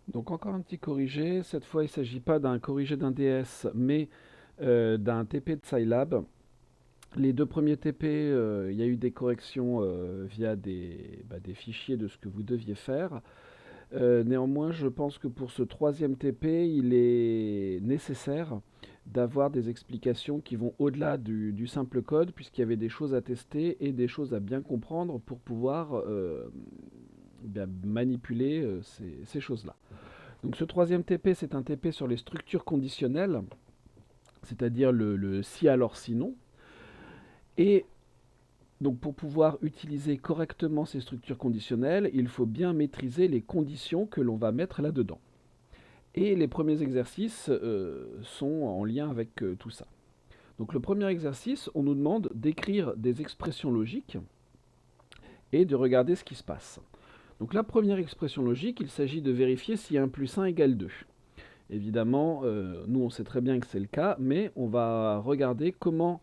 Donc encore un petit corrigé. Cette fois, il ne s'agit pas d'un corrigé d'un DS, mais d'un TP de Scilab. Les deux premiers TP, il y a eu des corrections via des fichiers de ce que vous deviez faire. Néanmoins, je pense que pour ce troisième TP, il est nécessaire d'avoir des explications qui vont au-delà du simple code, puisqu'il y avait des choses à tester et des choses à bien comprendre pour pouvoir bien manipuler ces choses-là. Donc ce troisième TP, c'est un TP sur les structures conditionnelles, c'est-à-dire le si alors sinon. Et donc pour pouvoir utiliser correctement ces structures conditionnelles, il faut bien maîtriser les conditions que l'on va mettre là-dedans. Et les premiers exercices sont en lien avec tout ça. Donc le premier exercice, on nous demande d'écrire des expressions logiques et de regarder ce qui se passe. Donc la première expression logique, il s'agit de vérifier si 1 plus 1 égale 2. Évidemment, nous on sait très bien que c'est le cas, mais on va regarder comment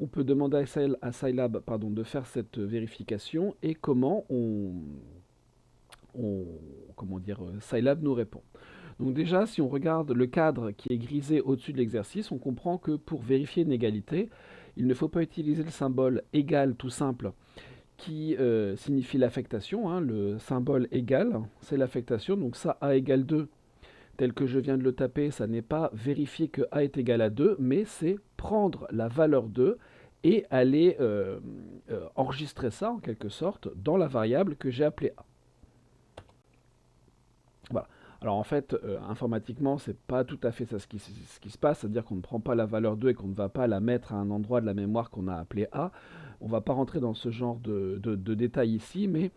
on peut demander à Scilab de faire cette vérification et comment comment dire, Scilab nous répond. Donc déjà, si on regarde le cadre qui est grisé au-dessus de l'exercice, on comprend que pour vérifier une égalité, il ne faut pas utiliser le symbole égal tout simple qui signifie l'affectation, hein. Le symbole égal, c'est l'affectation, donc ça A égale 2, tel que je viens de le taper, ça n'est pas vérifier que A est égal à 2, mais c'est prendre la valeur 2 et aller enregistrer ça en quelque sorte dans la variable que j'ai appelée A. Voilà. Alors en fait, informatiquement, c'est pas tout à fait ça ce qui se passe, c'est-à-dire qu'on ne prend pas la valeur 2 et qu'on ne va pas la mettre à un endroit de la mémoire qu'on a appelé A. On ne va pas rentrer dans ce genre de détails ici, mais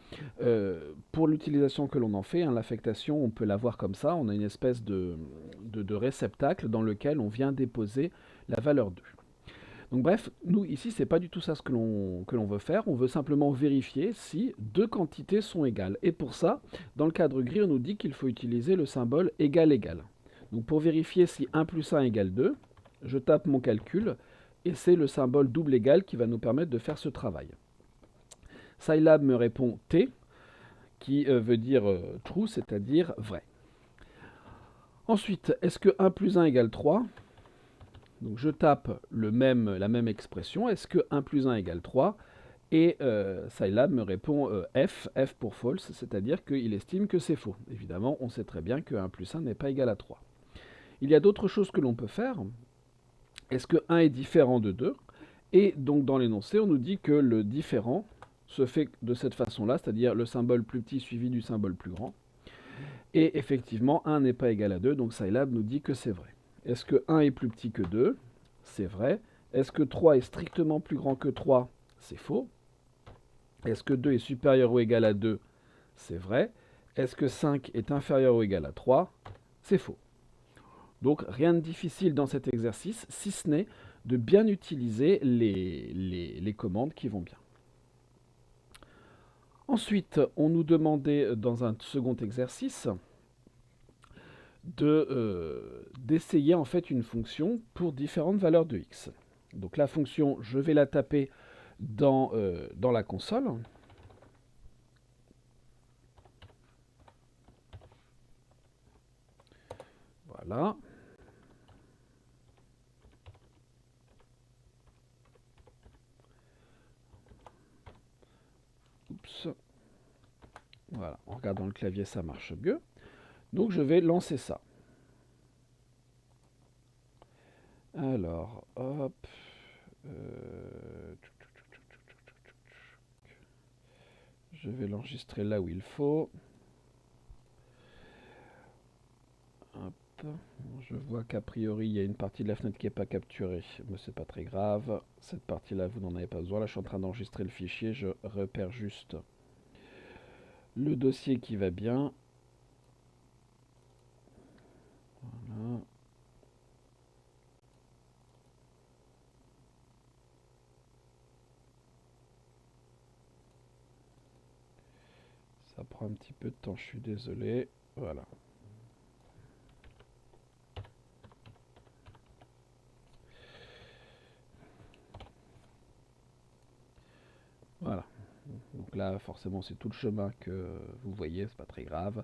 pour l'utilisation que l'on en fait, hein, l'affectation, on peut la voir comme ça. On a une espèce de réceptacle dans lequel on vient déposer la valeur 2. Donc bref, nous ici, c'est pas du tout ça ce que l'on veut faire. On veut simplement vérifier si deux quantités sont égales. Et pour ça, dans le cadre gris, on nous dit qu'il faut utiliser le symbole égal égal. Donc pour vérifier si 1 plus 1 égale 2, je tape mon calcul et c'est le symbole double égal qui va nous permettre de faire ce travail. Scilab me répond T, qui veut dire true, c'est-à-dire vrai. Ensuite, est-ce que 1 plus 1 égale 3? Donc je tape la même expression, est-ce que 1 plus 1 égale 3? Et Scilab me répond F pour false, c'est-à-dire qu'il estime que c'est faux. Évidemment, on sait très bien que 1 plus 1 n'est pas égal à 3. Il y a d'autres choses que l'on peut faire. Est-ce que 1 est différent de 2? Et donc dans l'énoncé, on nous dit que le différent se fait de cette façon-là, c'est-à-dire le symbole plus petit suivi du symbole plus grand. Et effectivement, 1 n'est pas égal à 2, donc Scilab nous dit que c'est vrai. Est-ce que 1 est plus petit que 2? C'est vrai. Est-ce que 3 est strictement plus grand que 3? C'est faux. Est-ce que 2 est supérieur ou égal à 2? C'est vrai. Est-ce que 5 est inférieur ou égal à 3? C'est faux. Donc rien de difficile dans cet exercice, si ce n'est de bien utiliser les commandes qui vont bien. Ensuite, on nous demandait dans un second exercice d'essayer en fait une fonction pour différentes valeurs de x. Donc la fonction, je vais la taper dans la console. Voilà. Oups. Voilà, en regardant le clavier, ça marche mieux. Donc je vais lancer ça. Alors, hop. Je vais l'enregistrer là où il faut. Hop. Je vois qu'a priori, il y a une partie de la fenêtre qui n'est pas capturée, mais c'est pas très grave. Cette partie-là, vous n'en avez pas besoin. Là, je suis en train d'enregistrer le fichier. Je repère juste le dossier qui va bien. Voilà. Ça prend un petit peu de temps, je suis désolé. Voilà. Voilà. Donc là, forcément, c'est tout le chemin que vous voyez, c'est pas très grave.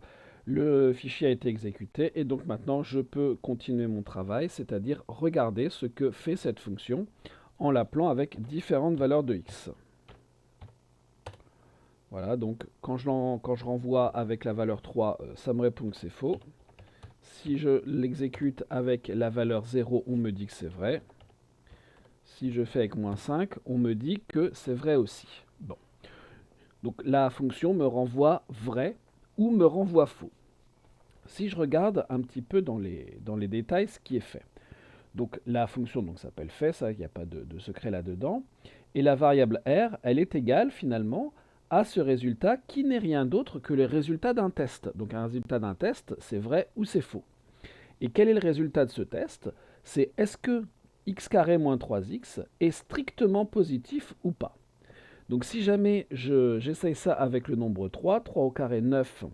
Le fichier a été exécuté et donc maintenant je peux continuer mon travail, c'est-à-dire regarder ce que fait cette fonction en l'appelant avec différentes valeurs de x. Voilà, donc quand je renvoie avec la valeur 3, ça me répond que c'est faux. Si je l'exécute avec la valeur 0, on me dit que c'est vrai. Si je fais avec moins 5, on me dit que c'est vrai aussi. Bon. Donc la fonction me renvoie vrai ou me renvoie faux. Si je regarde un petit peu dans les détails ce qui est fait. Donc la fonction s'appelle fait, ça, il n'y a pas de secret là-dedans. Et la variable r, elle est égale finalement à ce résultat qui n'est rien d'autre que le résultat d'un test. Donc un résultat d'un test, c'est vrai ou c'est faux. Et quel est le résultat de ce test? C'est est-ce que x carré moins 3x est strictement positif ou pas? Donc si jamais j'essaye ça avec le nombre 3, 3 au carré 9,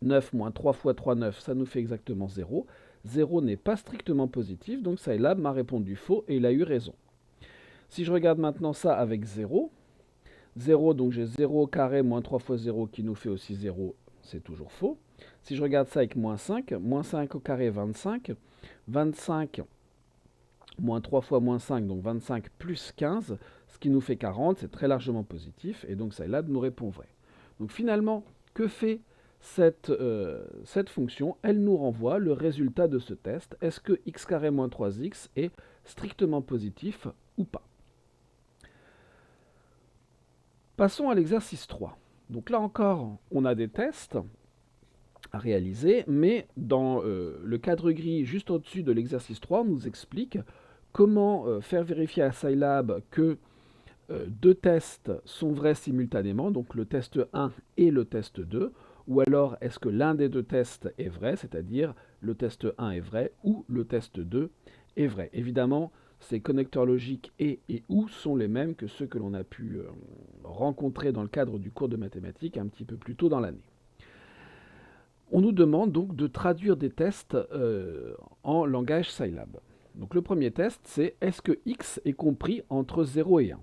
9 moins 3 fois 3, 9, ça nous fait exactement 0. 0 n'est pas strictement positif, donc Scilab m'a répondu faux et il a eu raison. Si je regarde maintenant ça avec 0, 0, donc j'ai 0 au carré moins 3 fois 0 qui nous fait aussi 0, c'est toujours faux. Si je regarde ça avec moins 5 au carré 25, 25 moins 3 fois moins 5, donc 25 plus 15, ce qui nous fait 40, c'est très largement positif, et donc Scilab nous répond vrai. Donc finalement, que fait cette fonction? Elle nous renvoie le résultat de ce test. Est-ce que x carré moins 3x est strictement positif ou pas? Passons à l'exercice 3. Donc là encore, on a des tests à réaliser, mais dans le cadre gris juste au-dessus de l'exercice 3, on nous explique comment faire vérifier à Scilab que deux tests sont vrais simultanément, donc le test 1 et le test 2, ou alors est-ce que l'un des deux tests est vrai, c'est-à-dire le test 1 est vrai ou le test 2 est vrai. Évidemment, ces connecteurs logiques et ou sont les mêmes que ceux que l'on a pu rencontrer dans le cadre du cours de mathématiques un petit peu plus tôt dans l'année. On nous demande donc de traduire des tests en langage Scilab. Donc le premier test, c'est est-ce que x est compris entre 0 et 1?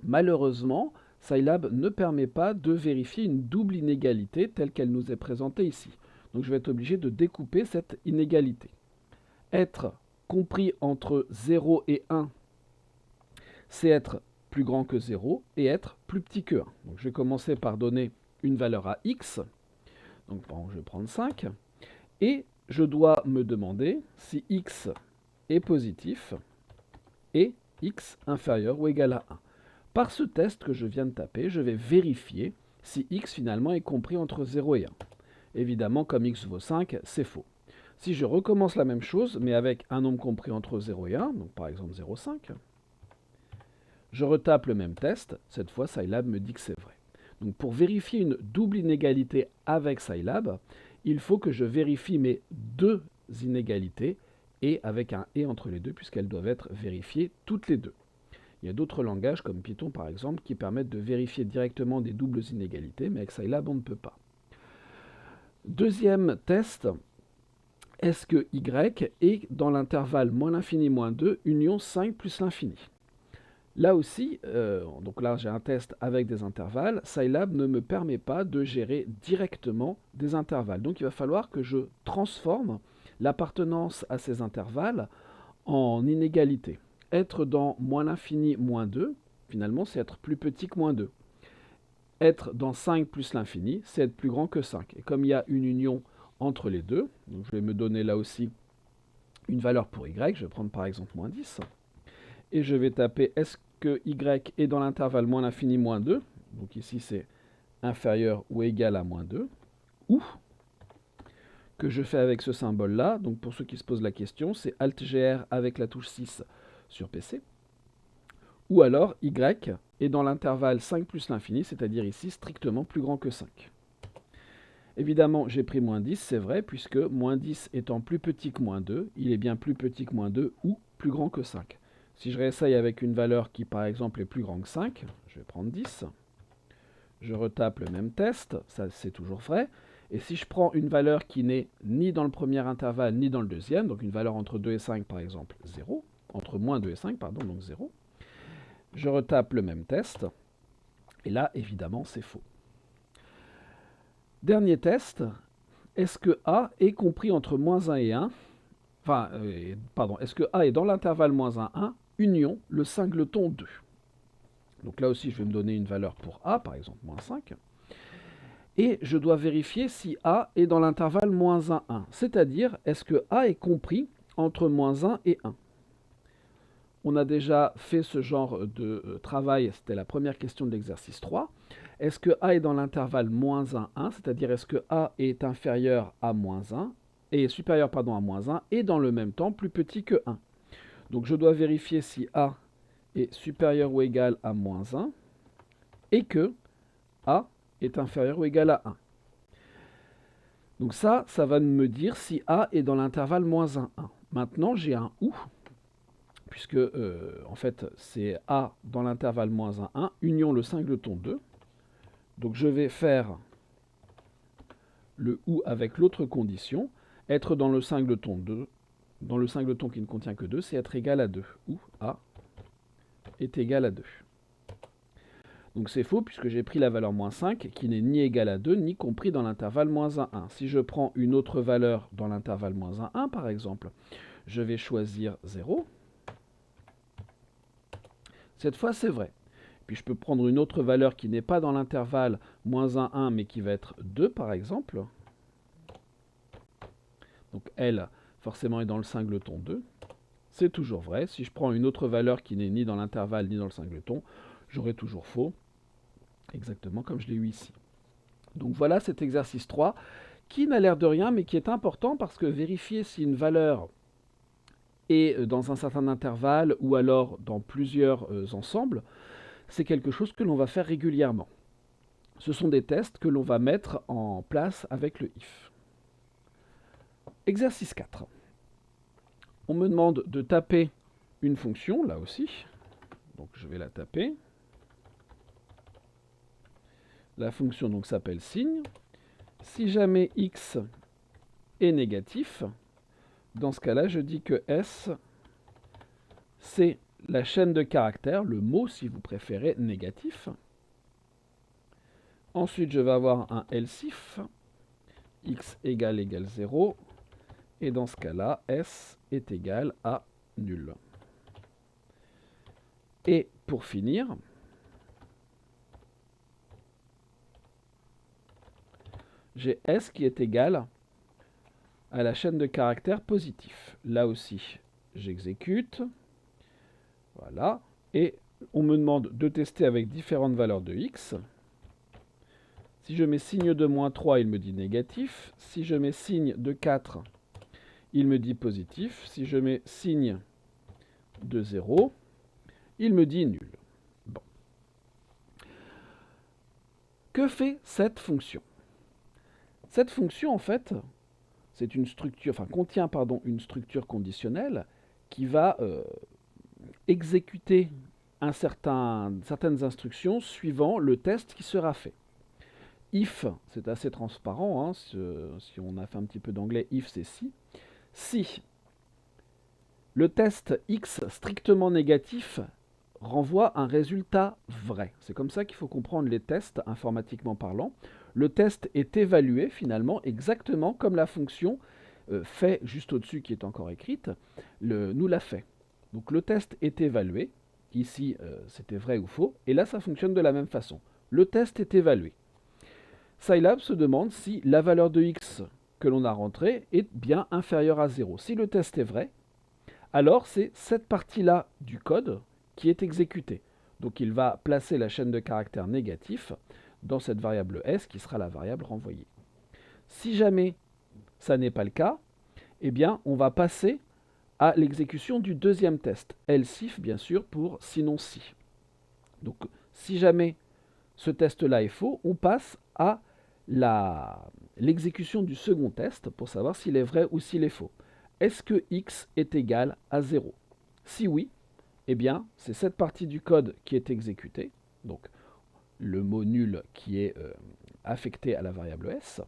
Malheureusement, Scilab ne permet pas de vérifier une double inégalité telle qu'elle nous est présentée ici. Donc je vais être obligé de découper cette inégalité. Être compris entre 0 et 1, c'est être plus grand que 0 et être plus petit que 1. Donc je vais commencer par donner une valeur à x. Donc par exemple, je vais prendre 5. Et je dois me demander si x est positif et x inférieur ou égal à 1. Par ce test que je viens de taper, je vais vérifier si x finalement est compris entre 0 et 1. Évidemment, comme x vaut 5, c'est faux. Si je recommence la même chose, mais avec un nombre compris entre 0 et 1, donc par exemple 0,5, je retape le même test. Cette fois, Scilab me dit que c'est vrai. Donc pour vérifier une double inégalité avec Scilab, il faut que je vérifie mes deux inégalités et avec un et entre les deux, puisqu'elles doivent être vérifiées toutes les deux. Il y a d'autres langages, comme Python par exemple, qui permettent de vérifier directement des doubles inégalités, mais avec Scilab, on ne peut pas. Deuxième test, est-ce que y est dans l'intervalle moins l'infini moins 2, union 5 plus l'infini? Là aussi, donc là j'ai un test avec des intervalles, Scilab ne me permet pas de gérer directement des intervalles. Donc il va falloir que je transforme l'appartenance à ces intervalles en inégalité. Être dans moins l'infini moins 2, finalement c'est être plus petit que moins 2. Être dans 5 plus l'infini, c'est être plus grand que 5. Et comme il y a une union entre les deux, donc je vais me donner là aussi une valeur pour y, je vais prendre par exemple moins 10, et je vais taper est-ce que y est dans l'intervalle moins l'infini moins 2, donc ici c'est inférieur ou égal à moins 2, ou que je fais avec ce symbole-là, donc pour ceux qui se posent la question, c'est Alt-GR avec la touche 6 sur PC, ou alors y est dans l'intervalle 5 plus l'infini, c'est-à-dire ici strictement plus grand que 5. Évidemment, j'ai pris moins 10, c'est vrai, puisque moins 10 étant plus petit que moins 2, il est bien plus petit que moins 2 ou plus grand que 5. Si je réessaye avec une valeur qui, par exemple, est plus grande que 5, je vais prendre 10. Je retape le même test, ça c'est toujours vrai. Et si je prends une valeur qui n'est ni dans le premier intervalle ni dans le deuxième, donc une valeur entre 2 et 5 par exemple, 0, entre moins 2 et 5, pardon, donc 0, je retape le même test, et là évidemment c'est faux. Dernier test, est-ce que A est compris entre moins 1 et 1, enfin, pardon, est-ce que A est dans l'intervalle moins 1, 1, union le singleton 2. Donc là aussi, je vais me donner une valeur pour A, par exemple, moins 5. Et je dois vérifier si A est dans l'intervalle moins 1, 1. C'est-à-dire, est-ce que A est compris entre moins 1 et 1. On a déjà fait ce genre de travail, c'était la première question de l'exercice 3. Est-ce que A est dans l'intervalle moins 1, 1, c'est-à-dire est-ce que A est inférieur à moins 1, et supérieur pardon, à moins 1, et dans le même temps plus petit que 1. Donc je dois vérifier si A est supérieur ou égal à moins 1, et que A est inférieur ou égal à 1. Donc ça va me dire si A est dans l'intervalle moins 1, 1. Maintenant, j'ai un OU, puisque en fait, c'est A dans l'intervalle moins 1, 1, union le singleton 2. Donc je vais faire le OU avec l'autre condition, être dans le singleton 2, dans le singleton qui ne contient que 2, c'est être égal à 2, où A est égal à 2. Donc c'est faux puisque j'ai pris la valeur moins 5 qui n'est ni égale à 2 ni compris dans l'intervalle moins 1, 1. Si je prends une autre valeur dans l'intervalle moins 1, 1 par exemple, je vais choisir 0. Cette fois c'est vrai. Puis je peux prendre une autre valeur qui n'est pas dans l'intervalle moins 1, 1 mais qui va être 2 par exemple. Donc elle forcément est dans le singleton 2. C'est toujours vrai. Si je prends une autre valeur qui n'est ni dans l'intervalle ni dans le singleton, j'aurai toujours faux. Exactement comme je l'ai eu ici. Donc voilà cet exercice 3 qui n'a l'air de rien mais qui est important parce que vérifier si une valeur est dans un certain intervalle ou alors dans plusieurs ensembles, c'est quelque chose que l'on va faire régulièrement. Ce sont des tests que l'on va mettre en place avec le if. Exercice 4. On me demande de taper une fonction, là aussi. Donc je vais la taper. La fonction donc s'appelle signe. Si jamais x est négatif, dans ce cas-là, je dis que S, c'est la chaîne de caractères, le mot si vous préférez, négatif. Ensuite, je vais avoir un else if, x égale 0, et dans ce cas-là, S est égal à nul. Et pour finir, j'ai S qui est égal à la chaîne de caractères positif. Là aussi, j'exécute. Voilà. Et on me demande de tester avec différentes valeurs de x. Si je mets signe de moins 3, il me dit négatif. Si je mets signe de 4, il me dit positif. Si je mets signe de 0, il me dit nul. Bon. Que fait cette fonction? Cette fonction, en fait, c'est une structure, enfin, contient une structure conditionnelle qui va exécuter certaines instructions suivant le test qui sera fait. If, c'est assez transparent, hein, si on a fait un petit peu d'anglais, if c'est si. Si le test x strictement négatif renvoie un résultat vrai. C'est comme ça qu'il faut comprendre les tests informatiquement parlant. Le test est évalué finalement exactement comme la fonction fait juste au-dessus qui est encore écrite, nous l'a fait. Donc le test est évalué. Ici, c'était vrai ou faux. Et là, ça fonctionne de la même façon. Le test est évalué. Scilab se demande si la valeur de x que l'on a rentrée est bien inférieure à 0. Si le test est vrai, alors c'est cette partie-là du code qui est exécutée. Donc il va placer la chaîne de caractères négatif dans cette variable s qui sera la variable renvoyée. Si jamais ça n'est pas le cas, eh bien on va passer à l'exécution du deuxième test, else if bien sûr pour sinon si. Donc si jamais ce test-là est faux, on passe à l'exécution du second test pour savoir s'il est vrai ou s'il est faux. Est-ce que x est égal à 0? Si oui, eh bien, c'est cette partie du code qui est exécutée, donc le mot nul qui est affecté à la variable s.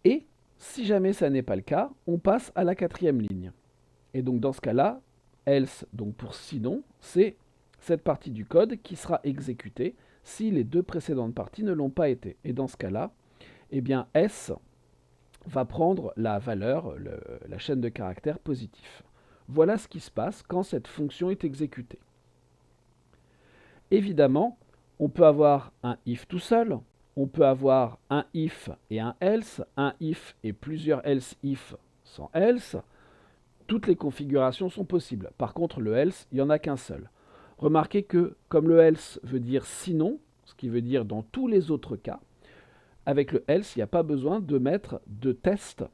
Et si jamais ça n'est pas le cas, on passe à la quatrième ligne. Et donc dans ce cas-là, else, donc pour sinon, c'est cette partie du code qui sera exécutée si les deux précédentes parties ne l'ont pas été. Et dans ce cas-là, eh bien S va prendre la valeur, la chaîne de caractères positif. Voilà ce qui se passe quand cette fonction est exécutée. Évidemment, on peut avoir un if tout seul, on peut avoir un if et un else et plusieurs else if sans else. Toutes les configurations sont possibles. Par contre, le else, il n'y en a qu'un seul. Remarquez que, comme le else veut dire sinon, ce qui veut dire dans tous les autres cas, avec le else, il n'y a pas besoin de mettre de test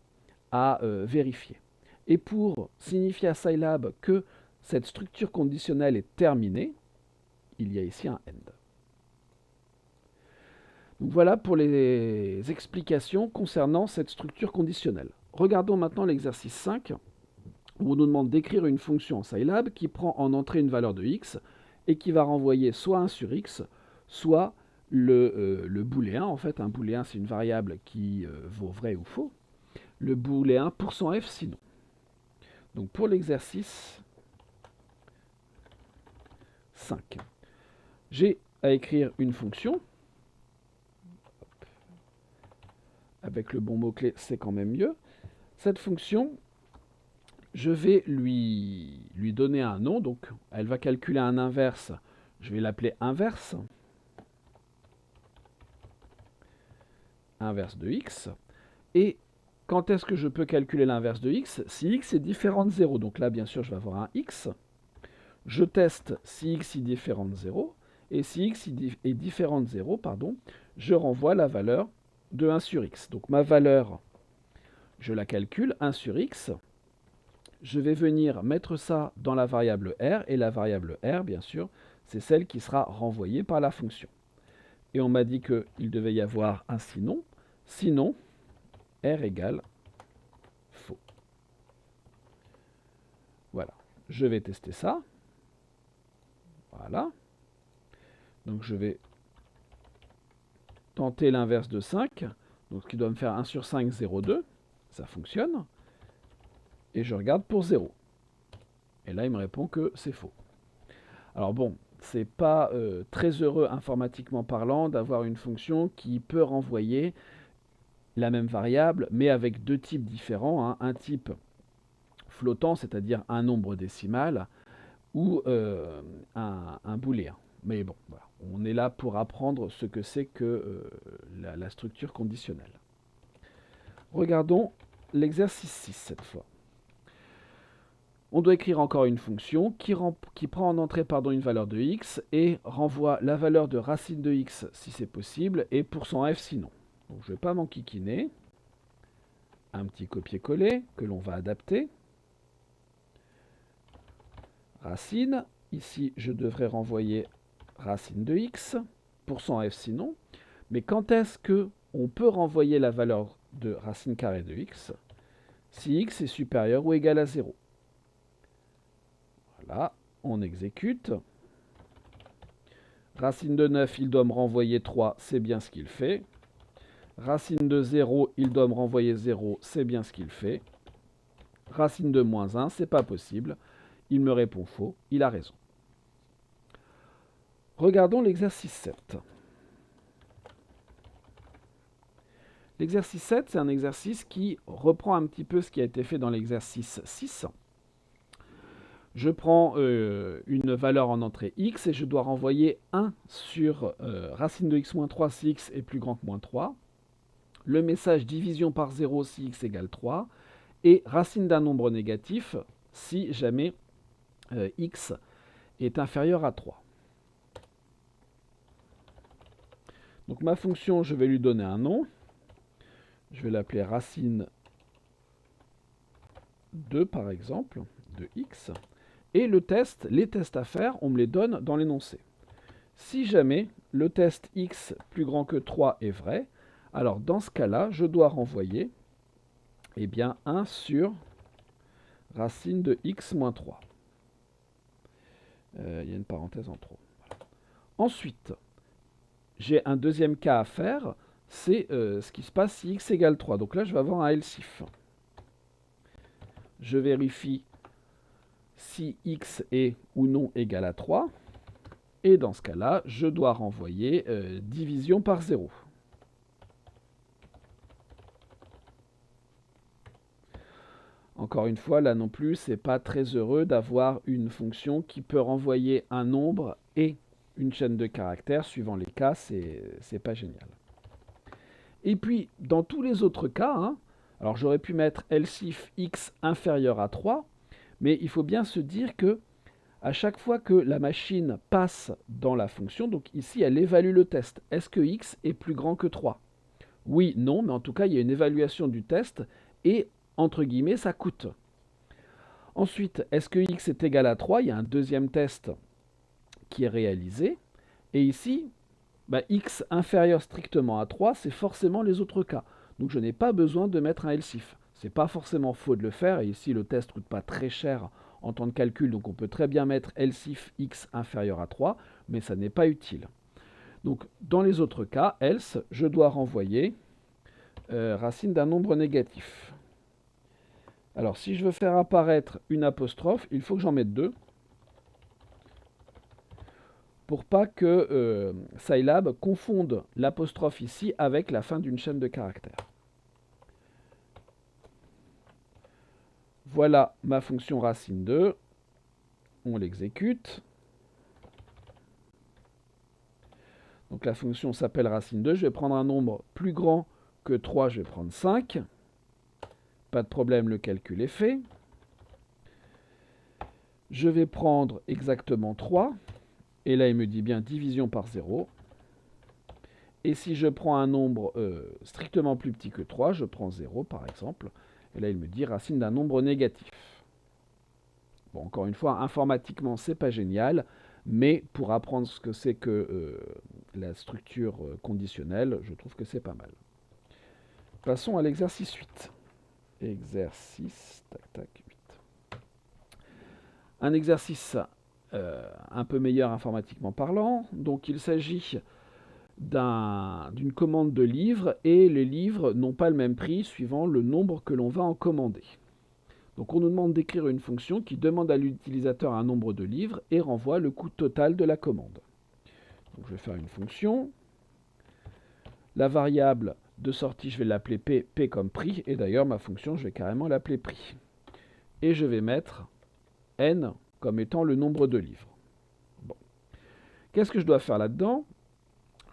à vérifier. Et pour signifier à Scilab que cette structure conditionnelle est terminée, il y a ici un end. Donc voilà pour les explications concernant cette structure conditionnelle. Regardons maintenant l'exercice 5, où on nous demande d'écrire une fonction en Scilab qui prend en entrée une valeur de x et qui va renvoyer soit 1 sur x, soit le booléen. En fait, un booléen, c'est une variable qui vaut vrai ou faux. Le booléen %f sinon. Donc pour l'exercice 5, j'ai à écrire une fonction. Avec le bon mot-clé, c'est quand même mieux. Cette fonction, je vais lui donner un nom. Donc, elle va calculer un inverse. Je vais l'appeler inverse. Inverse de x. Et quand est-ce que je peux calculer l'inverse de x? Si x est différent de 0. Donc là, bien sûr, je vais avoir un x. Je teste si x est différent de 0. Et si x est différent de 0, je renvoie la valeur de 1 sur x. Donc ma valeur, je la calcule, 1 sur x. Je vais venir mettre ça dans la variable r. Et la variable r, bien sûr, c'est celle qui sera renvoyée par la fonction. Et on m'a dit qu'il devait y avoir un sinon. Sinon, r égale faux. Voilà. Je vais tester ça. Voilà. Donc je vais tenter l'inverse de 5. Donc ce qui doit me faire 1 sur 5, 0,2. Ça fonctionne. Et je regarde pour 0. Et là, il me répond que c'est faux. Alors bon, c'est pas très heureux informatiquement parlant d'avoir une fonction qui peut renvoyer la même variable, mais avec deux types différents. Hein. Un type flottant, c'est-à-dire un nombre décimal, ou un booléen. Mais bon, voilà. On est là pour apprendre ce que c'est que la structure conditionnelle. Regardons l'exercice 6 cette fois. On doit écrire encore une fonction qui prend en entrée une valeur de x et renvoie la valeur de racine de x si c'est possible et %f sinon. Donc je ne vais pas m'enquiquiner. Un petit copier-coller que l'on va adapter. Racine. Ici, je devrais renvoyer racine de x, %f sinon. Mais quand est-ce qu'on peut renvoyer la valeur de racine carrée de x si x est supérieur ou égal à 0? Voilà, on exécute. Racine de 9, il doit me renvoyer 3, c'est bien ce qu'il fait. Racine de 0, il doit me renvoyer 0, c'est bien ce qu'il fait. Racine de moins 1, c'est pas possible. Il me répond faux, il a raison. Regardons l'exercice 7. L'exercice 7, c'est un exercice qui reprend un petit peu ce qui a été fait dans l'exercice 6. Je prends une valeur en entrée x et je dois renvoyer 1 sur racine de x moins 3 si x est plus grand que moins 3. Le message division par 0 si x égale 3. Et racine d'un nombre négatif si jamais x est inférieur à 3. Donc ma fonction, je vais lui donner un nom. Je vais l'appeler racine 2 par exemple, de x. Et les tests à faire, on me les donne dans l'énoncé. Si jamais le test x plus grand que 3 est vrai, alors dans ce cas-là, je dois renvoyer 1 sur racine de x moins 3. Il y a une parenthèse en trop. Voilà. Ensuite, j'ai un deuxième cas à faire, c'est ce qui se passe si x égale 3. Donc là, je vais avoir un else if. Je vérifie si x est ou non égal à 3. Et dans ce cas-là, je dois renvoyer division par 0. Encore une fois, là non plus, c'est pas très heureux d'avoir une fonction qui peut renvoyer un nombre et une chaîne de caractères, suivant les cas, c'est pas génial. Et puis, dans tous les autres cas, hein, alors j'aurais pu mettre else if x inférieur à 3, mais il faut bien se dire que à chaque fois que la machine passe dans la fonction, donc ici elle évalue le test. Est-ce que x est plus grand que 3? Oui, non, mais en tout cas il y a une évaluation du test et entre guillemets ça coûte. Ensuite, est-ce que x est égal à 3? Il y a un deuxième test qui est réalisé. Et ici, x inférieur strictement à 3, c'est forcément les autres cas. Donc je n'ai pas besoin de mettre un else if. C'est pas forcément faux de le faire, et ici le test ne coûte pas très cher en temps de calcul, donc on peut très bien mettre else if x inférieur à 3, mais ça n'est pas utile. Donc dans les autres cas, else, je dois renvoyer racine d'un nombre négatif. Alors si je veux faire apparaître une apostrophe, il faut que j'en mette deux, pour pas que Scilab confonde l'apostrophe ici avec la fin d'une chaîne de caractères. Voilà ma fonction racine 2. On l'exécute. Donc la fonction s'appelle racine 2. Je vais prendre un nombre plus grand que 3, je vais prendre 5. Pas de problème, le calcul est fait. Je vais prendre exactement 3. Et là, il me dit bien division par 0. Et si je prends un nombre strictement plus petit que 3, je prends 0 par exemple. Et là, il me dit racine d'un nombre négatif. Bon, encore une fois, informatiquement, c'est pas génial, mais pour apprendre ce que c'est que la structure conditionnelle, je trouve que c'est pas mal. Passons à l'exercice 8. Exercice, tac, tac, 8. Un exercice un peu meilleur informatiquement parlant. Donc, il s'agit d'une commande de livres, et les livres n'ont pas le même prix suivant le nombre que l'on va en commander. Donc on nous demande d'écrire une fonction qui demande à l'utilisateur un nombre de livres et renvoie le coût total de la commande. Donc je vais faire une fonction. La variable de sortie, je vais l'appeler P, P comme prix, et d'ailleurs ma fonction, je vais carrément l'appeler prix. Et je vais mettre N comme étant le nombre de livres. Bon. Qu'est-ce que je dois faire là-dedans?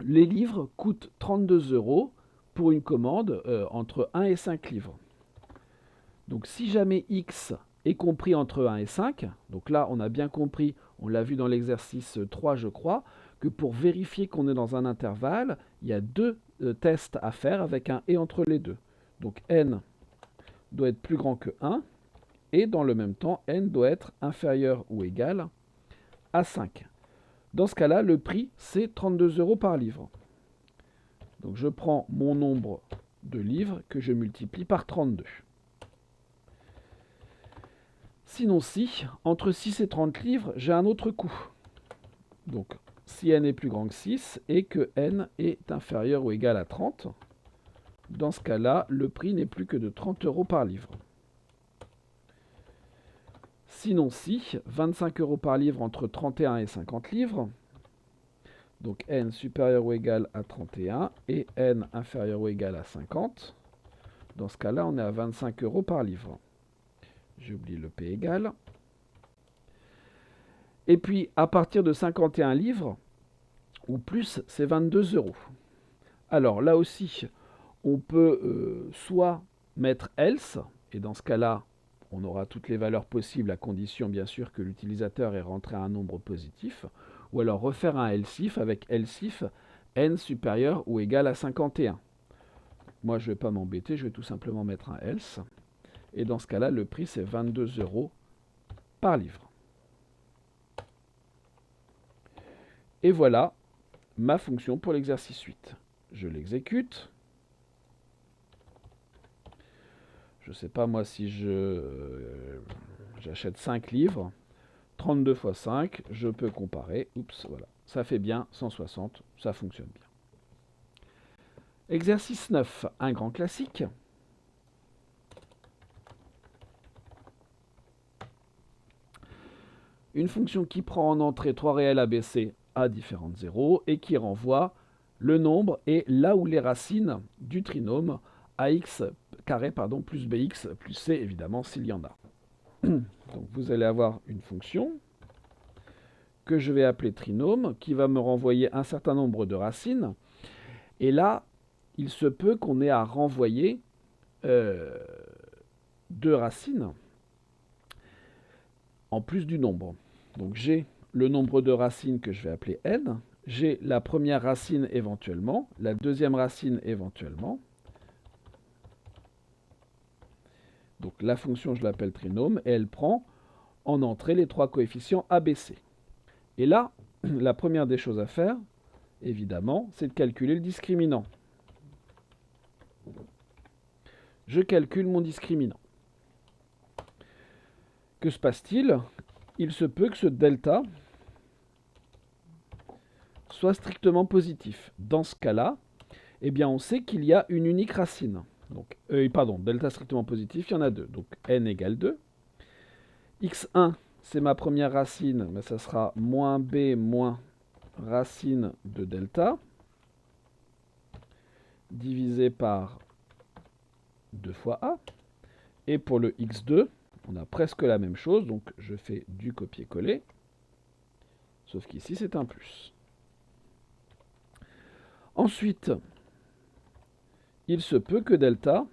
Les livres coûtent 32 € pour une commande entre 1 et 5 livres. Donc si jamais x est compris entre 1 et 5, donc là on a bien compris, on l'a vu dans l'exercice 3 je crois, que pour vérifier qu'on est dans un intervalle, il y a deux tests à faire avec un et entre les deux. Donc n doit être plus grand que 1, et dans le même temps, n doit être inférieur ou égal à 5. Dans ce cas-là, le prix, c'est 32 € par livre. Donc je prends mon nombre de livres que je multiplie par 32. Sinon si, entre 6 et 30 livres, j'ai un autre coût. Donc si n est plus grand que 6 et que n est inférieur ou égal à 30, dans ce cas-là, le prix n'est plus que de 30 € par livre. Sinon si, 25 € par livre entre 31 et 50 livres, donc n supérieur ou égal à 31 et n inférieur ou égal à 50, dans ce cas-là, on est à 25 € par livre. J'oublie le P égal. Et puis, à partir de 51 livres, ou plus, c'est 22 €. Alors, là aussi, on peut soit mettre else, et dans ce cas-là, on aura toutes les valeurs possibles, à condition, bien sûr, que l'utilisateur ait rentré un nombre positif, ou alors refaire un else if avec else if n supérieur ou égal à 51. Moi, je ne vais pas m'embêter, je vais tout simplement mettre un else. Et dans ce cas-là, le prix, c'est 22 € par livre. Et voilà ma fonction pour l'exercice 8. Je l'exécute. Je ne sais pas, moi, si j'achète 5 livres. 32 fois 5, je peux comparer. Oups, voilà. Ça fait bien 160, ça fonctionne bien. Exercice 9, un grand classique. Une fonction qui prend en entrée 3 réels ABC à différentes zéros et qui renvoie le nombre et là où les racines du trinôme ax carré pardon, plus bx plus c, évidemment, s'il y en a. Donc vous allez avoir une fonction que je vais appeler trinôme, qui va me renvoyer un certain nombre de racines. Et là, il se peut qu'on ait à renvoyer deux racines en plus du nombre. Donc j'ai le nombre de racines que je vais appeler n, j'ai la première racine éventuellement, la deuxième racine éventuellement. Donc la fonction, je l'appelle trinôme, et elle prend en entrée les trois coefficients a, b, c. Et là, la première des choses à faire, évidemment, c'est de calculer le discriminant. Je calcule mon discriminant. Que se passe-t-il? Il se peut que ce delta soit strictement positif. Dans ce cas-là, eh bien, on sait qu'il y a une unique racine. Donc, delta strictement positif, il y en a deux. Donc, n égale 2. x1, c'est ma première racine, mais ça sera moins b moins racine de delta, divisé par 2 fois a. Et pour le x2, on a presque la même chose, donc je fais du copier-coller, sauf qu'ici c'est un plus. Ensuite, il se peut que delta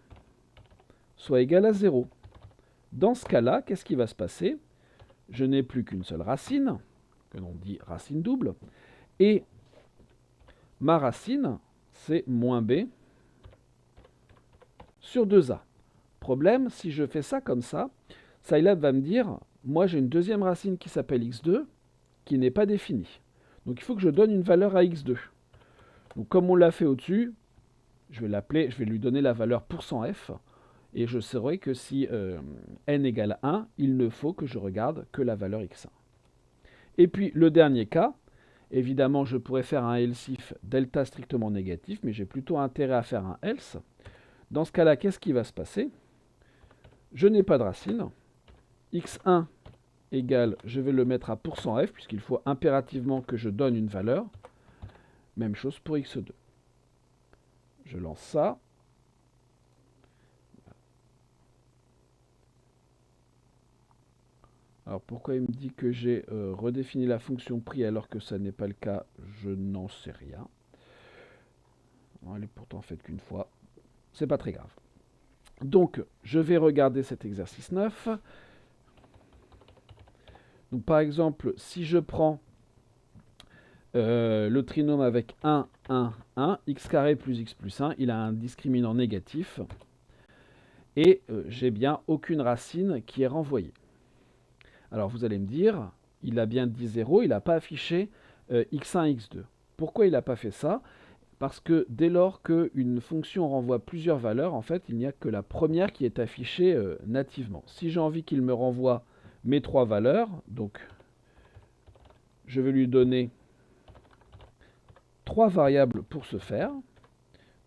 soit égal à 0. Dans ce cas-là, qu'est-ce qui va se passer? Je n'ai plus qu'une seule racine, que l'on dit racine double, et ma racine, c'est moins b sur 2a. Problème, si je fais ça comme ça, Scilab va me dire, moi j'ai une deuxième racine qui s'appelle x2, qui n'est pas définie. Donc il faut que je donne une valeur à x2. Donc comme on l'a fait au-dessus, je vais lui donner la valeur %f, et je saurai que si n égale 1, il ne faut que je regarde que la valeur x1. Et puis le dernier cas, évidemment je pourrais faire un else if delta strictement négatif, mais j'ai plutôt intérêt à faire un else. Dans ce cas-là, qu'est-ce qui va se passer? Je n'ai pas de racine. x1 égale, je vais le mettre à %f, puisqu'il faut impérativement que je donne une valeur. Même chose pour x2. Je lance ça. Alors pourquoi il me dit que j'ai redéfini la fonction prix alors que ça n'est pas le cas? Je n'en sais rien. Elle est pourtant faite qu'une fois. C'est pas très grave. Donc je vais regarder cet exercice 9. Donc par exemple, si je prends le trinôme avec 1, 1, 1, x carré plus x plus 1, il a un discriminant négatif. Et j'ai bien aucune racine qui est renvoyée. Alors vous allez me dire, il a bien dit 0, il n'a pas affiché x1, x2. Pourquoi il n'a pas fait ça? Parce que dès lors qu'une fonction renvoie plusieurs valeurs, en fait, il n'y a que la première qui est affichée nativement. Si j'ai envie qu'il me renvoie mes trois valeurs, donc je vais lui donner trois variables pour ce faire.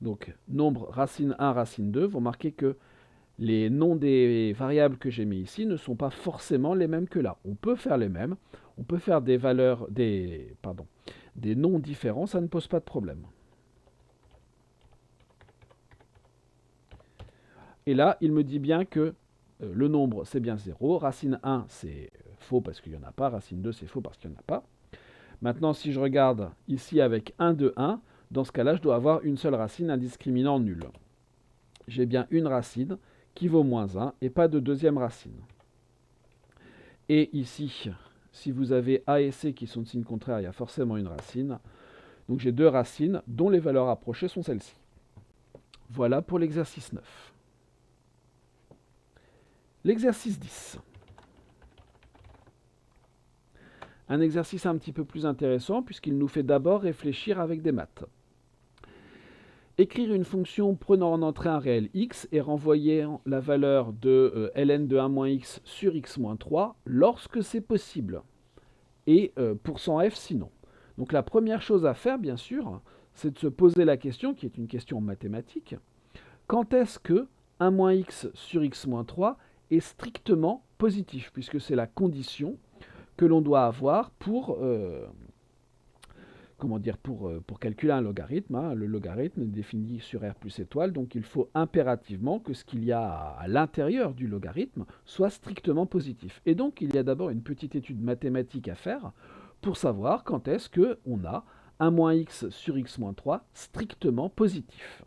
Donc nombre racine 1, racine 2, vous remarquez que les noms des variables que j'ai mis ici ne sont pas forcément les mêmes que là. On peut faire les mêmes, on peut faire des valeurs, des noms différents, ça ne pose pas de problème. Et là, il me dit bien que le nombre, c'est bien 0. Racine 1, c'est faux parce qu'il n'y en a pas. Racine 2, c'est faux parce qu'il n'y en a pas. Maintenant, si je regarde ici avec 1, 2, 1, dans ce cas-là, je dois avoir une seule racine, un discriminant nul. J'ai bien une racine qui vaut moins 1 et pas de deuxième racine. Et ici, si vous avez A et C qui sont de signe contraire, il y a forcément une racine. Donc j'ai deux racines dont les valeurs approchées sont celles-ci. Voilà pour l'exercice 9. L'exercice 10. Un exercice un petit peu plus intéressant puisqu'il nous fait d'abord réfléchir avec des maths. Écrire une fonction prenant en entrée un réel x et renvoyant la valeur de ln de 1-x sur x-3 lorsque c'est possible. Et %f sinon. Donc la première chose à faire, bien sûr, c'est de se poser la question, qui est une question mathématique, quand est-ce que 1-x sur x-3 est strictement positif, puisque c'est la condition que l'on doit avoir pour comment dire, pour calculer un logarithme, hein, le logarithme est défini sur R plus étoile, donc il faut impérativement que ce qu'il y a à l'intérieur du logarithme soit strictement positif. Et donc il y a d'abord une petite étude mathématique à faire pour savoir quand est-ce qu'on a un moins x sur x moins 3 strictement positif.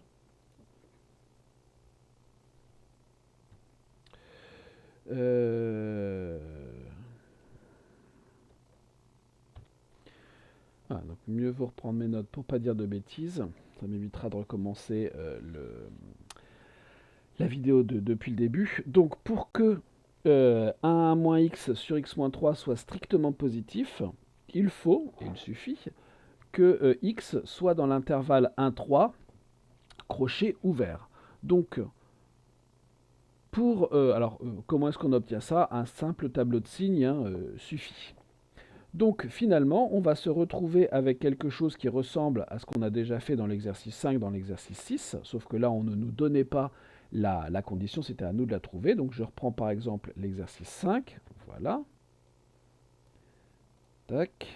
Donc mieux vaut reprendre mes notes pour pas dire de bêtises. Ça m'évitera de recommencer la vidéo depuis le début. Donc pour que 1 moins x sur x moins 3 soit strictement positif, il faut, et il suffit, que x soit dans l'intervalle 1, 3, crochet ouvert. Donc, comment est-ce qu'on obtient ça? Un simple tableau de signes suffit. Donc finalement, on va se retrouver avec quelque chose qui ressemble à ce qu'on a déjà fait dans l'exercice 5, dans l'exercice 6, sauf que là, on ne nous donnait pas la condition, c'était à nous de la trouver. Donc je reprends par exemple l'exercice 5, voilà. Tac.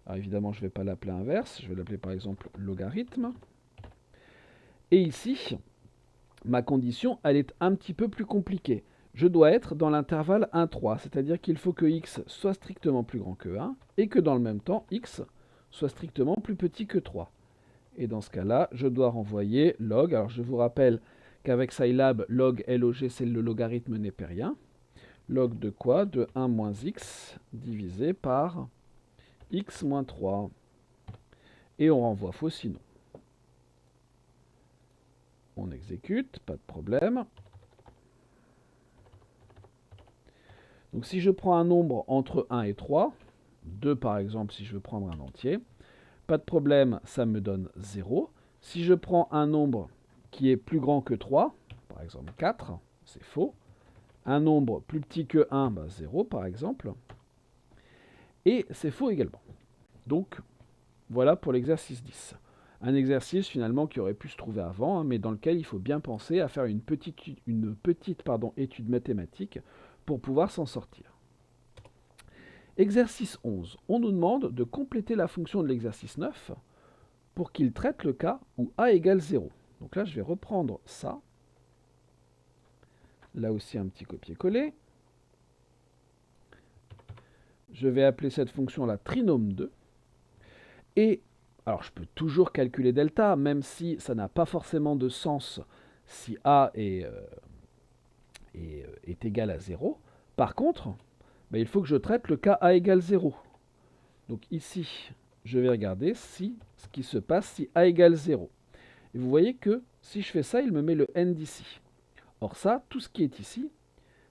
Alors évidemment, je ne vais pas l'appeler inverse, je vais l'appeler par exemple logarithme. Et ici, ma condition, elle est un petit peu plus compliquée. Je dois être dans l'intervalle 1, 3, c'est-à-dire qu'il faut que x soit strictement plus grand que 1 et que dans le même temps, x soit strictement plus petit que 3. Et dans ce cas-là, je dois renvoyer log. Alors je vous rappelle qu'avec Scilab, log LOG, c'est le logarithme népérien. Log de quoi? De 1 moins x divisé par x moins 3. Et on renvoie faux sinon. On exécute, pas de problème. Donc si je prends un nombre entre 1 et 3, 2 par exemple si je veux prendre un entier, pas de problème, ça me donne 0. Si je prends un nombre qui est plus grand que 3, par exemple 4, c'est faux. Un nombre plus petit que 1, 0 par exemple. Et c'est faux également. Donc voilà pour l'exercice 10. Un exercice finalement qui aurait pu se trouver avant, mais dans lequel il faut bien penser à faire une petite étude mathématique pour pouvoir s'en sortir. Exercice 11. On nous demande de compléter la fonction de l'exercice 9 pour qu'il traite le cas où a égale 0. Donc là, je vais reprendre ça. Là aussi, un petit copier-coller. Je vais appeler cette fonction la trinôme 2. Et, alors je peux toujours calculer delta, même si ça n'a pas forcément de sens si a est égal à 0. Par contre, il faut que je traite le cas a égale 0. Donc ici, je vais regarder ce qui se passe si a égale 0. Et vous voyez que si je fais ça, il me met le n d'ici. Or ça, tout ce qui est ici,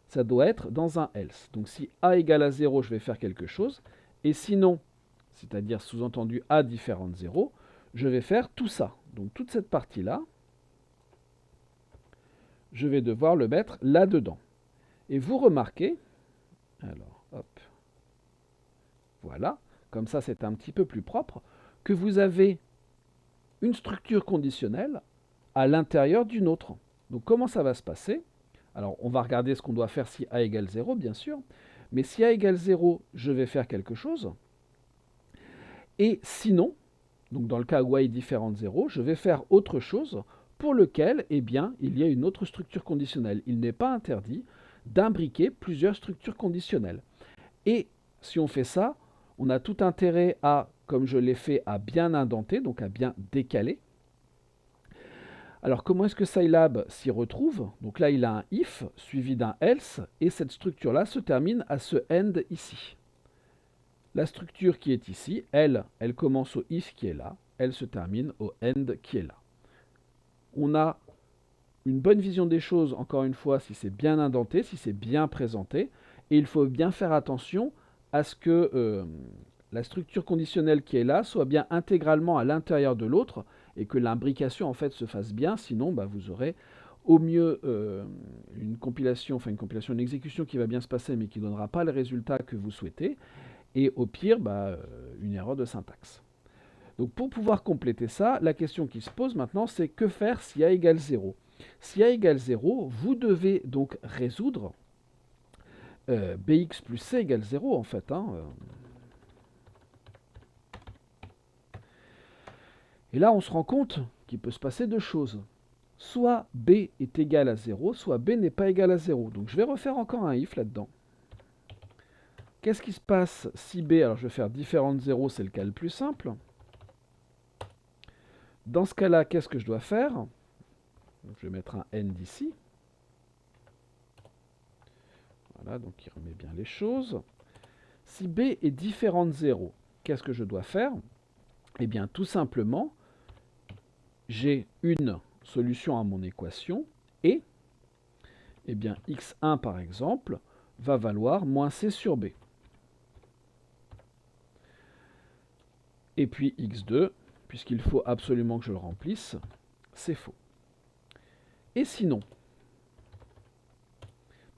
ça doit être dans un else. Donc si a égale à 0, je vais faire quelque chose. Et sinon, c'est-à-dire sous-entendu a différent de 0, je vais faire tout ça. Donc toute cette partie-là, je vais devoir le mettre là-dedans. Et vous remarquez, alors hop, voilà, comme ça c'est un petit peu plus propre, que vous avez une structure conditionnelle à l'intérieur d'une autre. Donc comment ça va se passer? Alors on va regarder ce qu'on doit faire si a égale 0, bien sûr, mais si a égale 0, je vais faire quelque chose. Et sinon, donc dans le cas où a est différent de 0, je vais faire autre chose pour lequel il y a une autre structure conditionnelle. Il n'est pas interdit d'imbriquer plusieurs structures conditionnelles. Et si on fait ça, on a tout intérêt à, comme je l'ai fait, à bien indenter, donc à bien décaler. Alors comment est-ce que Scilab s'y retrouve? Donc là, il a un if suivi d'un else, et cette structure-là se termine à ce end ici. La structure qui est ici, elle commence au if qui est là, elle se termine au end qui est là. On a une bonne vision des choses, encore une fois, si c'est bien indenté, si c'est bien présenté, et il faut bien faire attention à ce que la structure conditionnelle qui est là soit bien intégralement à l'intérieur de l'autre, et que l'imbrication en fait se fasse bien, sinon vous aurez au mieux une exécution qui va bien se passer, mais qui ne donnera pas le résultat que vous souhaitez, et au pire, une erreur de syntaxe. Donc pour pouvoir compléter ça, la question qui se pose maintenant, c'est que faire si a égale 0? Si a égale 0, vous devez donc résoudre bx plus c égale 0 en fait. Et là, on se rend compte qu'il peut se passer deux choses. Soit b est égal à 0, soit b n'est pas égal à 0. Donc je vais refaire encore un if là-dedans. Qu'est-ce qui se passe si b, alors je vais faire différent de 0, c'est le cas le plus simple. Dans ce cas-là, qu'est-ce que je dois faire? Donc, je vais mettre un n d'ici. Voilà, donc il remet bien les choses. Si b est différent de 0, qu'est-ce que je dois faire? Eh bien, tout simplement, j'ai une solution à mon équation et, eh bien, x1 par exemple, va valoir moins c sur b. Et puis x2, puisqu'il faut absolument que je le remplisse, c'est faux. Et sinon,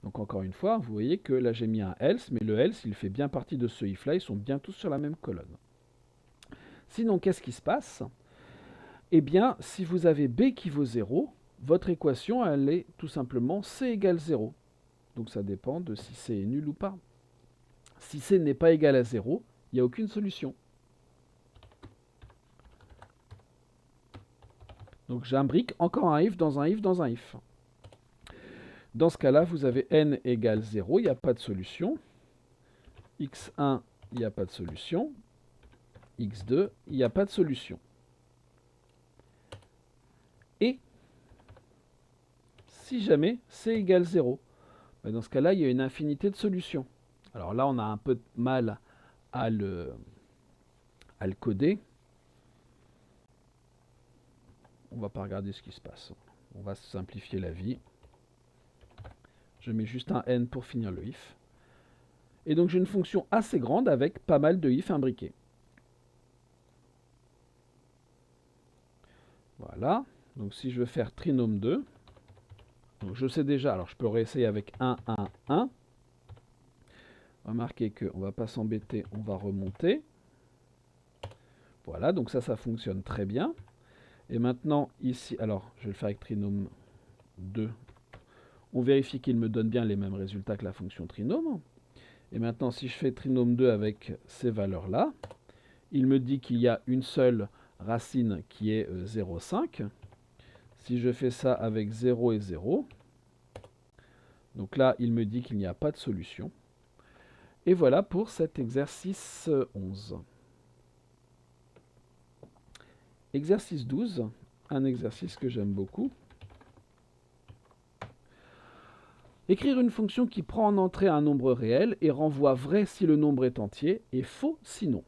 donc encore une fois, vous voyez que là j'ai mis un else, mais le else, il fait bien partie de ce if-là, ils sont bien tous sur la même colonne. Sinon, qu'est-ce qui se passe? Eh bien, si vous avez b qui vaut 0, votre équation, elle est tout simplement c égale 0. Donc ça dépend de si c est nul ou pas. Si c n'est pas égal à 0, il n'y a aucune solution. Donc j'imbrique encore un if dans un if dans un if. Dans ce cas-là, vous avez n égale 0, il n'y a pas de solution. x1, il n'y a pas de solution. x2, il n'y a pas de solution. Et si jamais c égale 0, ben dans ce cas-là, il y a une infinité de solutions. Alors là, on a un peu de mal à le coder. On ne va pas regarder ce qui se passe. On va simplifier la vie. Je mets juste un n pour finir le if. Et donc j'ai une fonction assez grande avec pas mal de if imbriqués. Voilà. Donc si je veux faire trinôme 2, donc je sais déjà, alors je peux réessayer avec 1, 1, 1. Remarquez qu'on ne va pas s'embêter, on va remonter. Voilà, donc ça fonctionne très bien. Et maintenant, ici, alors je vais le faire avec trinôme 2. On vérifie qu'il me donne bien les mêmes résultats que la fonction trinôme. Et maintenant, si je fais trinôme 2 avec ces valeurs-là, il me dit qu'il y a une seule racine qui est 0,5. Si je fais ça avec 0 et 0, donc là, il me dit qu'il n'y a pas de solution. Et voilà pour cet exercice 11. Exercice 12, un exercice que j'aime beaucoup. Écrire une fonction qui prend en entrée un nombre réel et renvoie vrai si le nombre est entier et faux sinon.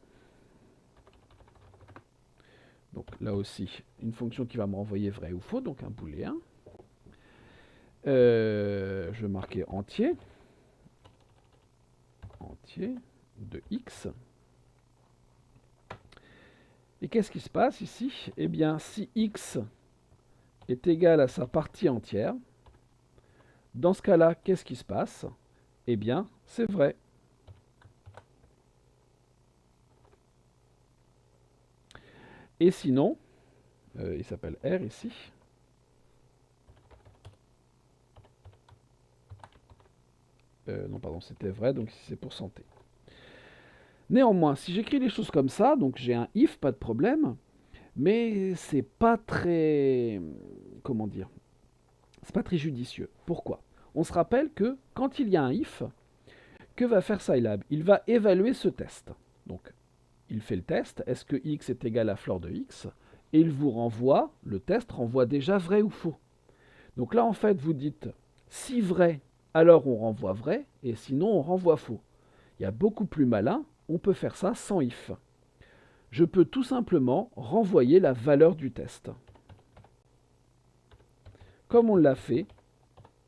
Donc là aussi, une fonction qui va me renvoyer vrai ou faux, donc un booléen. Je vais marquer entier de x. Et qu'est-ce qui se passe ici? Eh bien, si x est égal à sa partie entière, dans ce cas-là, qu'est-ce qui se passe? Eh bien, c'est vrai. Et sinon, il s'appelle R ici. Non, pardon, c'était vrai, donc ici c'est pour santé. Néanmoins, si j'écris les choses comme ça, donc j'ai un if, pas de problème, mais c'est pas très... Comment dire? C'est pas très judicieux. Pourquoi? On se rappelle que quand il y a un if, que va faire Scilab? Il va évaluer ce test. Donc, il fait le test, est-ce que x est égal à fleur de x? Et il vous renvoie, le test renvoie déjà vrai ou faux. Donc là, en fait, vous dites, si vrai, alors on renvoie vrai, et sinon on renvoie faux. Il y a beaucoup plus malin, on peut faire ça sans if. Je peux tout simplement renvoyer la valeur du test. Comme on l'a fait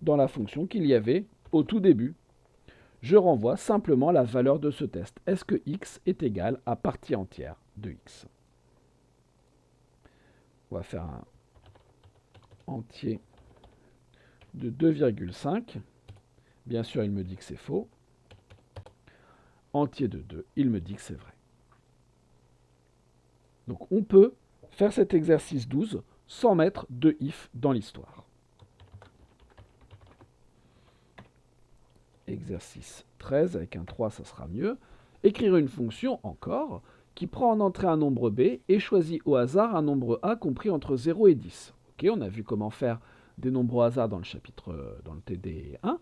dans la fonction qu'il y avait au tout début. Je renvoie simplement la valeur de ce test. Est-ce que x est égal à partie entière de x? On va faire un entier de 2,5. Bien sûr, il me dit que c'est faux. Entier de 2, il me dit que c'est vrai. Donc on peut faire cet exercice 12 sans mettre de if dans l'histoire. Exercice 13, avec un 3, ça sera mieux. Écrire une fonction, encore, qui prend en entrée un nombre b et choisit au hasard un nombre a compris entre 0 et 10. Ok, on a vu comment faire des nombres au hasard dans le chapitre, dans le TD 1.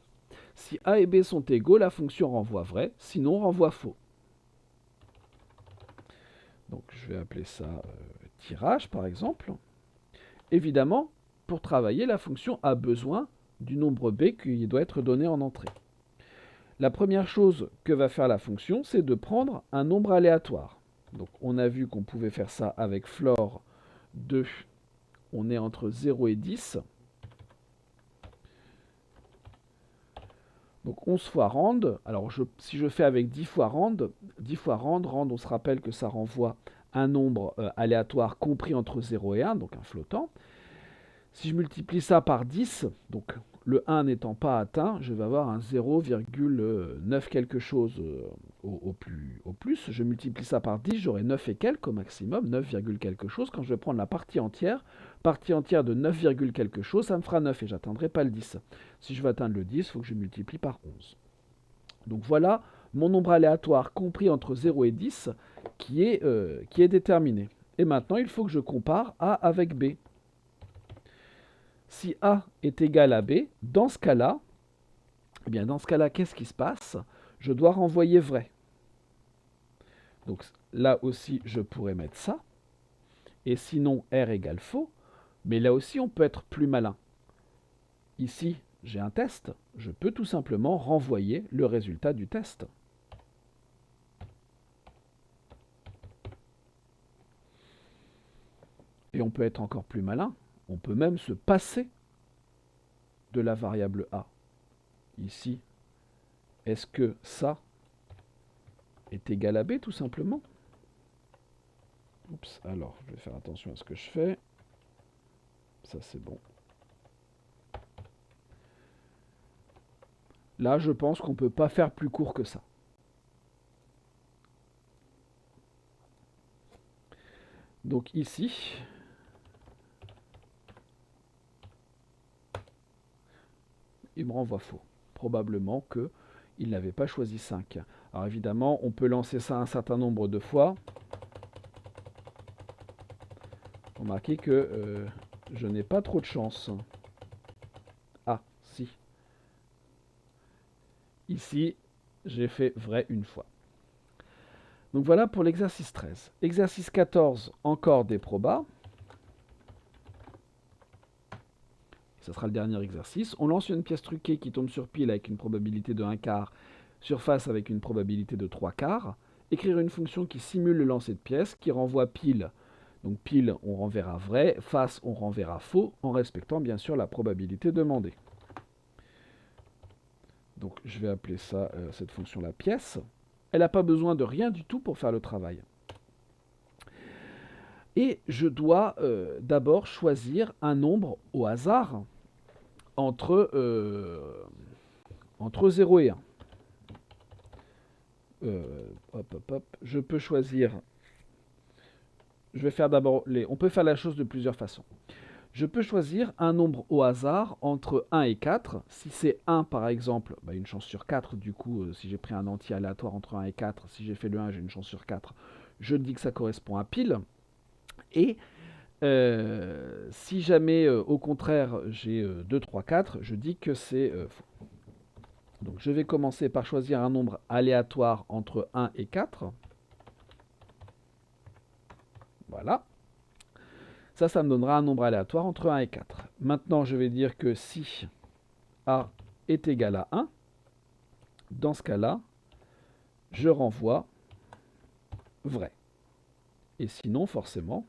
Si a et b sont égaux, la fonction renvoie vrai, sinon renvoie faux. Donc je vais appeler ça tirage par exemple. Évidemment, pour travailler, la fonction a besoin du nombre b qui doit être donné en entrée. La première chose que va faire la fonction, c'est de prendre un nombre aléatoire. Donc on a vu qu'on pouvait faire ça avec floor 2. On est entre 0 et 10. Donc 11 fois rand. Alors si je fais avec 10 fois rand, rand, on se rappelle que ça renvoie un nombre aléatoire compris entre 0 et 1, donc un flottant. Si je multiplie ça par 10, donc le 1 n'étant pas atteint, je vais avoir un 0,9 quelque chose au plus. Je multiplie ça par 10, j'aurai 9 et quelques au maximum, 9, quelque chose. Quand je vais prendre la partie entière de 9, quelque chose, ça me fera 9 et j'atteindrai pas le 10. Si je veux atteindre le 10, il faut que je multiplie par 11. Donc voilà mon nombre aléatoire compris entre 0 et 10 qui est déterminé. Et maintenant, il faut que je compare A avec B. Si A est égal à B, dans ce cas-là, qu'est-ce qui se passe? Je dois renvoyer vrai. Donc là aussi, je pourrais mettre ça. Et sinon, R égale faux. Mais là aussi, on peut être plus malin. Ici, j'ai un test. Je peux tout simplement renvoyer le résultat du test. Et on peut être encore plus malin. On peut même se passer de la variable A. Ici, est-ce que ça est égal à B tout simplement? Oups, alors je vais faire attention à ce que je fais. Ça c'est bon. Là, je pense qu'on ne peut pas faire plus court que ça. Donc ici, il me renvoie faux. Probablement qu'il n'avait pas choisi 5. Alors évidemment, on peut lancer ça un certain nombre de fois. Remarquez que je n'ai pas trop de chance. Ah, si. Ici, j'ai fait vrai une fois. Donc voilà pour l'exercice 13. Exercice 14, encore des probas. Ça sera le dernier exercice. On lance une pièce truquée qui tombe sur pile avec une probabilité de 1/4, sur face avec une probabilité de 3/4. Écrire une fonction qui simule le lancer de pièce, qui renvoie pile. Donc pile, on renverra vrai, face, on renverra faux, en respectant bien sûr la probabilité demandée. Donc je vais appeler ça, cette fonction la pièce. Elle n'a pas besoin de rien du tout pour faire le travail. Et je dois d'abord choisir un nombre au hasard entre 0 et 1. Je peux choisir... Je vais faire d'abord les... On peut faire la chose de plusieurs façons. Je peux choisir un nombre au hasard entre 1 et 4. Si c'est 1 par exemple, une chance sur 4, du coup, si j'ai pris un entier aléatoire entre 1 et 4, si j'ai fait le 1, j'ai une chance sur 4, je dis que ça correspond à pile. Et si jamais, au contraire, j'ai 2, 3, 4, je dis que c'est faux. Donc je vais commencer par choisir un nombre aléatoire entre 1 et 4. Voilà. Ça me donnera un nombre aléatoire entre 1 et 4. Maintenant, je vais dire que si A est égal à 1, dans ce cas-là, je renvoie vrai. Et sinon, forcément,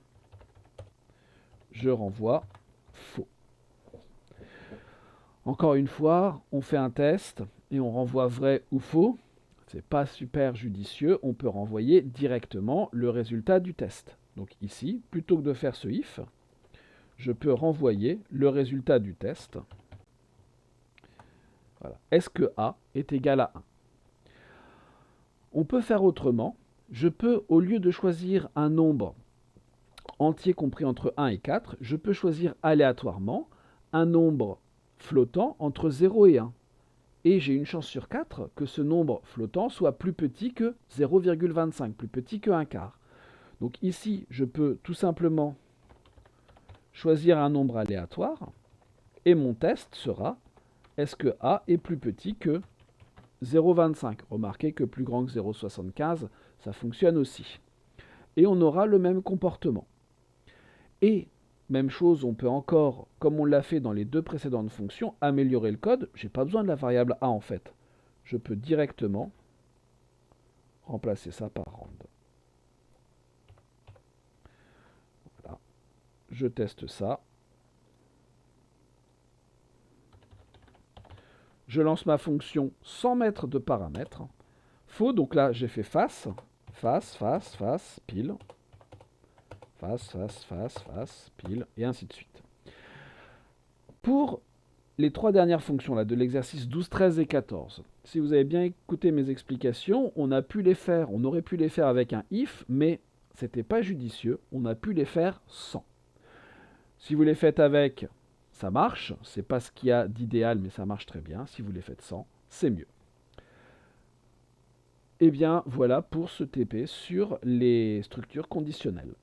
je renvoie faux. Encore une fois, on fait un test et on renvoie vrai ou faux. C'est pas super judicieux, on peut renvoyer directement le résultat du test. Donc ici, plutôt que de faire ce if, je peux renvoyer le résultat du test. Voilà. Est-ce que A est égal à 1? On peut faire autrement. Je peux, au lieu de choisir un nombre entier compris entre 1 et 4, je peux choisir aléatoirement un nombre flottant entre 0 et 1. Et j'ai une chance sur 4 que ce nombre flottant soit plus petit que 0,25, plus petit que 1/4. Donc ici, je peux tout simplement choisir un nombre aléatoire et mon test sera est-ce que A est plus petit que 0,25. Remarquez que plus grand que 0,75, ça fonctionne aussi. Et on aura le même comportement. Et même chose, on peut encore, comme on l'a fait dans les deux précédentes fonctions, améliorer le code. Je n'ai pas besoin de la variable A en fait. Je peux directement remplacer ça par rand. Voilà. Je teste ça. Je lance ma fonction sans mettre de paramètres. Faux, donc là j'ai fait face, face, face, face, pile, face, face, face, face, pile, et ainsi de suite. Pour les trois dernières fonctions là, de l'exercice 12, 13 et 14, si vous avez bien écouté mes explications, on aurait pu les faire avec un if, mais c'était pas judicieux, on a pu les faire sans. Si vous les faites avec, ça marche, c'est pas ce qu'il y a d'idéal, mais ça marche très bien. Si vous les faites sans, c'est mieux. Et bien voilà pour ce TP sur les structures conditionnelles.